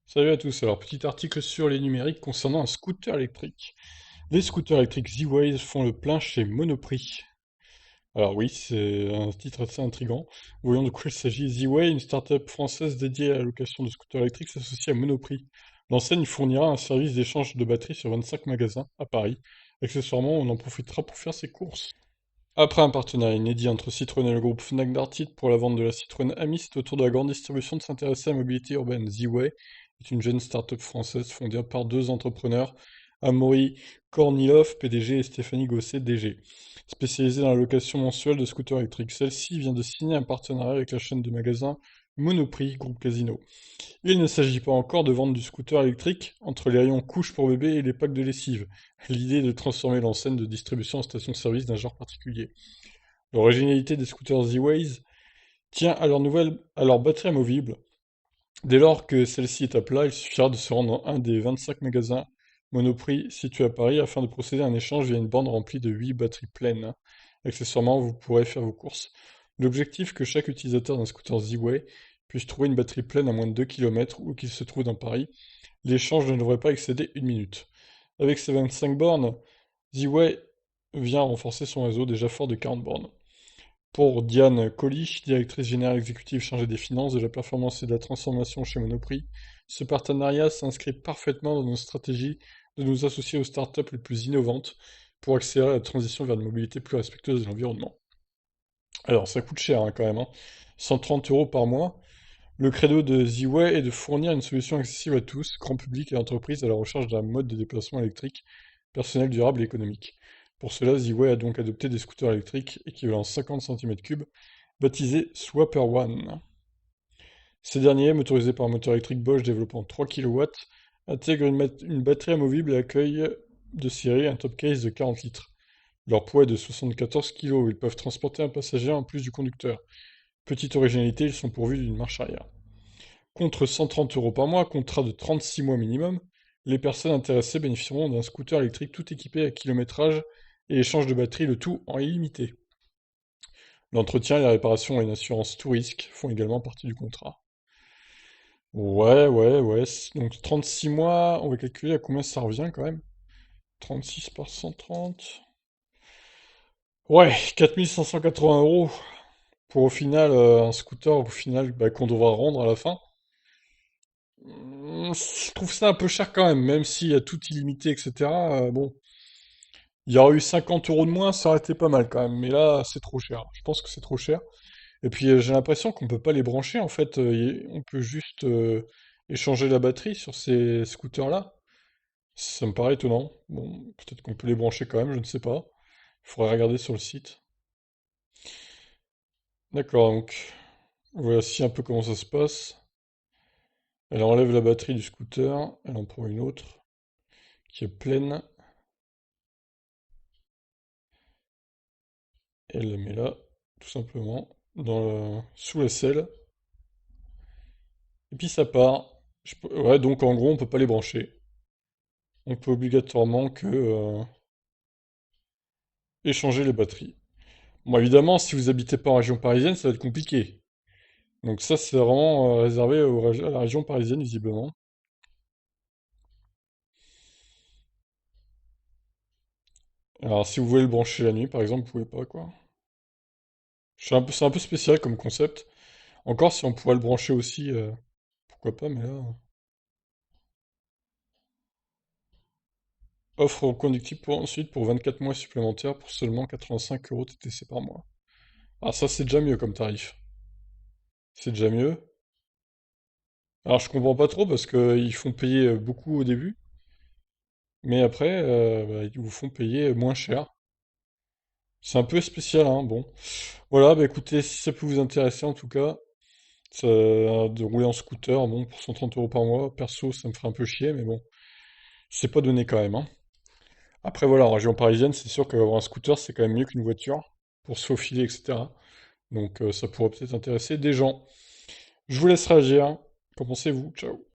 Salut à tous, alors petit article sur les numériques concernant un scooter électrique. Les scooters électriques Z-Waze font le plein chez Monoprix. Alors oui, c'est un titre assez intriguant. Voyons de quoi il s'agit. Z-Way, une start-up française dédiée à la location de scooters électriques, s'associe à Monoprix. L'enseigne fournira un service d'échange de batteries sur 25 magasins à Paris. Accessoirement, on en profitera pour faire ses courses. Après un partenariat inédit entre Citroën et le groupe Fnac Darty pour la vente de la Citroën Ami, c'est au tour de la grande distribution de s'intéresser à la mobilité urbaine. Z-Way est une jeune start-up française fondée par deux entrepreneurs, Amaury Kornilov, PDG, et Stéphanie Gosset, DG, spécialisée dans la location mensuelle de scooters électriques. Celle-ci vient de signer un partenariat avec la chaîne de magasins Monoprix, groupe Casino. Il ne s'agit pas encore de vendre du scooter électrique entre les rayons couches pour bébé et les packs de lessive. L'idée est de transformer l'enseigne de distribution en station-service d'un genre particulier. L'originalité des scooters Z-Waze tient à leur batterie amovible. Dès lors que celle-ci est à plat, il suffira de se rendre dans un des 25 magasins Monoprix situés à Paris afin de procéder à un échange via une bande remplie de 8 batteries pleines. Accessoirement, vous pourrez faire vos courses. L'objectif est que chaque utilisateur d'un scooter Z-Way puisse trouver une batterie pleine à moins de 2 km où qu'il se trouve dans Paris. L'échange ne devrait pas excéder une minute. Avec ses 25 bornes, Z-Way vient renforcer son réseau déjà fort de 40 bornes. Pour Diane Colli, directrice générale exécutive chargée des finances, de la performance et de la transformation chez Monoprix, ce partenariat s'inscrit parfaitement dans nos stratégies de nous associer aux startups les plus innovantes pour accélérer la transition vers une mobilité plus respectueuse de l'environnement. Alors, ça coûte cher quand même, hein. 130 euros par mois. Le credo de Z-Way est de fournir une solution accessible à tous, grand public et entreprises, à la recherche d'un mode de déplacement électrique, personnel, durable et économique. Pour cela, Z-Way a donc adopté des scooters électriques équivalent 50 cm3, baptisés Swapper One. Ces derniers, motorisés par un moteur électrique Bosch développant 3 kW, intègrent une batterie amovible et accueillent de série un top case de 40 litres. Leur poids est de 74 kg, ils peuvent transporter un passager en plus du conducteur. Petite originalité, ils sont pourvus d'une marche arrière. Contre 130 euros par mois, contrat de 36 mois minimum, les personnes intéressées bénéficieront d'un scooter électrique tout équipé à kilométrage et échange de batterie, le tout en illimité. L'entretien, la réparation et une assurance tout risque font également partie du contrat. Ouais. Donc 36 mois, on va calculer à combien ça revient quand même. 36 par 130. Ouais, 4 580 € pour au final un scooter au final qu'on devra rendre à la fin. Je trouve ça un peu cher quand même, même s'il y a tout illimité, etc. Bon, il y aurait eu 50 € de moins, ça aurait été pas mal quand même. Mais là, c'est trop cher. Je pense que c'est trop cher. Et puis j'ai l'impression qu'on peut pas les brancher en fait. On peut juste échanger la batterie sur ces scooters-là. Ça me paraît étonnant. Bon, peut-être qu'on peut les brancher quand même, je ne sais pas. Il faudrait regarder sur le site. D'accord, donc voici un peu comment ça se passe. Elle enlève la batterie du scooter, elle en prend une autre qui est pleine, et elle la met là, tout simplement, sous la selle, et puis ça part. Ouais, donc en gros, on peut pas les brancher. On peut obligatoirement que échanger les batteries. Bon, évidemment, si vous habitez pas en région parisienne, ça va être compliqué. Donc ça, c'est vraiment réservé à la région parisienne, visiblement. Alors, si vous voulez le brancher la nuit, par exemple, vous pouvez pas, quoi. C'est un peu spécial comme concept. Encore, si on pourrait le brancher aussi, pourquoi pas, mais là... Offre reconductible ensuite pour 24 mois supplémentaires pour seulement 85 € TTC par mois. Ah, ça, c'est déjà mieux comme tarif. C'est déjà mieux. Alors, je comprends pas trop parce qu'ils font payer beaucoup au début, mais après, ils vous font payer moins cher. C'est un peu spécial, hein, bon. Voilà, bah écoutez, si ça peut vous intéresser en tout cas, de rouler en scooter, bon, pour 130 € par mois, perso, ça me ferait un peu chier, mais bon, c'est pas donné quand même, hein. Après, voilà, en région parisienne, c'est sûr qu'avoir un scooter, c'est quand même mieux qu'une voiture, pour se faufiler, etc. Donc ça pourrait peut-être intéresser des gens. Je vous laisse réagir. Qu'en pensez-vous? Ciao.